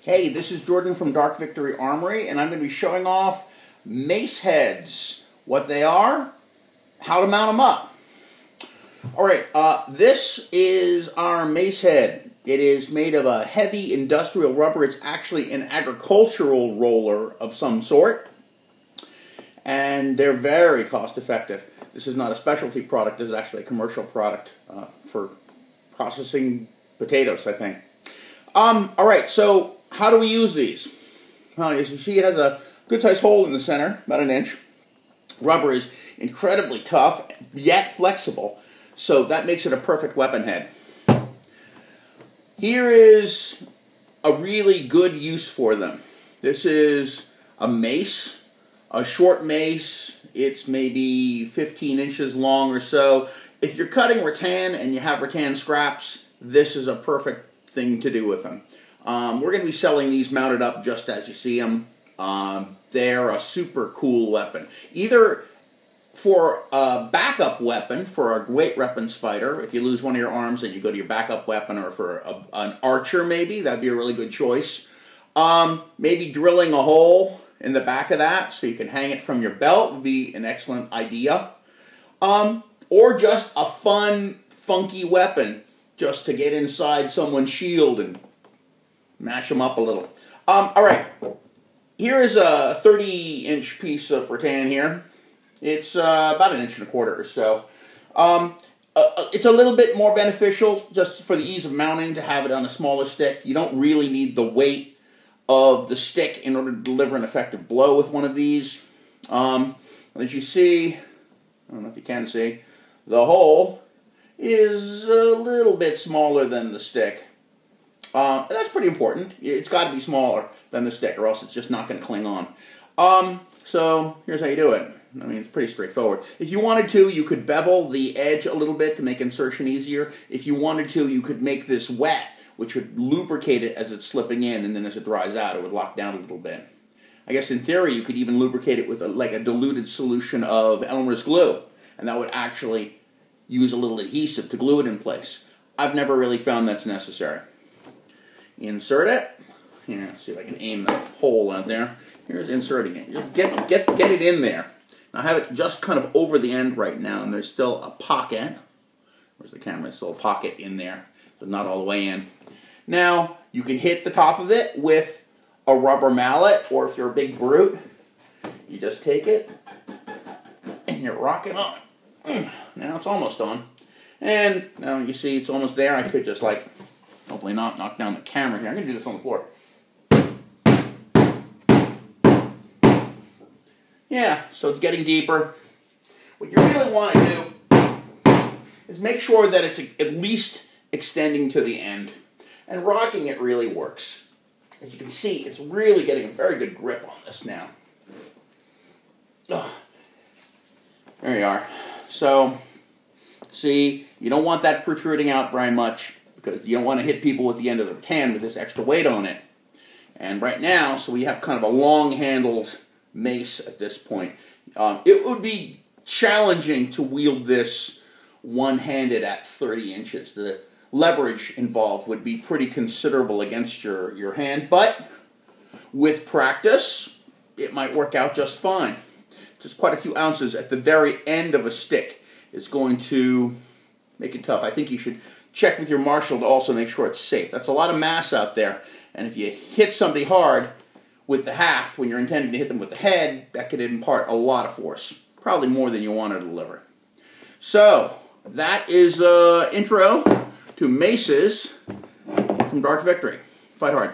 Hey, this is Jordan from Dark Victory Armory, and I'm going to be showing off mace heads, what they are, how to mount them up. Alright, this is our mace head. It is made of a heavy industrial rubber. It's actually an agricultural roller of some sort, and they're very cost effective. This is not a specialty product. This is actually a commercial product for processing potatoes, I think. Alright, so how do we use these? Well, as you see, it has a good-sized hole in the center, about an inch. Rubber is incredibly tough, yet flexible, so that makes it a perfect weapon head. Here is a really good use for them. This is a mace, a short mace. It's maybe 15 inches long or so. If you're cutting rattan and you have rattan scraps, this is a perfect thing to do with them. We're going to be selling these mounted up just as you see them. They're a super cool weapon. Either for a backup weapon, for a great weapons fighter, if you lose one of your arms and you go to your backup weapon, or for an archer maybe, that'd be a really good choice. Maybe drilling a hole in the back of that so you can hang it from your belt would be an excellent idea. Or just a fun, funky weapon just to get inside someone's shield and mash them up a little. Alright, here is a 30-inch piece of rattan here. It's about 1.25 inches or so. It's a little bit more beneficial just for the ease of mounting to have it on a smaller stick. You don't really need the weight of the stick in order to deliver an effective blow with one of these. As you see, I don't know if you can see, the hole is a little bit smaller than the stick. That's pretty important. It's got to be smaller than the stick, or else it's just not going to cling on. So here's how you do it. I mean, it's pretty straightforward. If you wanted to, you could bevel the edge a little bit to make insertion easier. If you wanted to, you could make this wet, which would lubricate it as it's slipping in, and then as it dries out, it would lock down a little bit. I guess in theory, you could even lubricate it with like a diluted solution of Elmer's glue, and that would actually use a little adhesive to glue it in place. I've never really found that's necessary. Insert it. Here, let's see if I can aim the hole out there. Here's inserting it. Just get it in there. Now I have it just kind of over the end right now, and there's still a pocket. Where's the camera? There's still a pocket in there, but not all the way in. Now, you can hit the top of it with a rubber mallet, or if you're a big brute, you just take it, and you rock it on. Now it's almost on. And now you see it's almost there. I could just like, hopefully not knock down the camera here. I'm going to do this on the floor. Yeah, so it's getting deeper. What you really want to do is make sure that it's at least extending to the end. And rocking it really works. As you can see, it's really getting a very good grip on this now. Ugh. There you are. So, see, you don't want that protruding out very much, because you don't want to hit people with the end of the rattan with this extra weight on it. And right now, so we have kind of a long-handled mace at this point. It would be challenging to wield this one-handed at 30 inches. The leverage involved would be pretty considerable against your hand, but with practice, it might work out just fine. Just quite a few ounces at the very end of a stick is going to make it tough. I think you should check with your marshal to also make sure it's safe. That's a lot of mass out there, and if you hit somebody hard with the haft when you're intending to hit them with the head, that could impart a lot of force, probably more than you want to deliver. So, that is intro to maces from Dark Victory. Fight hard.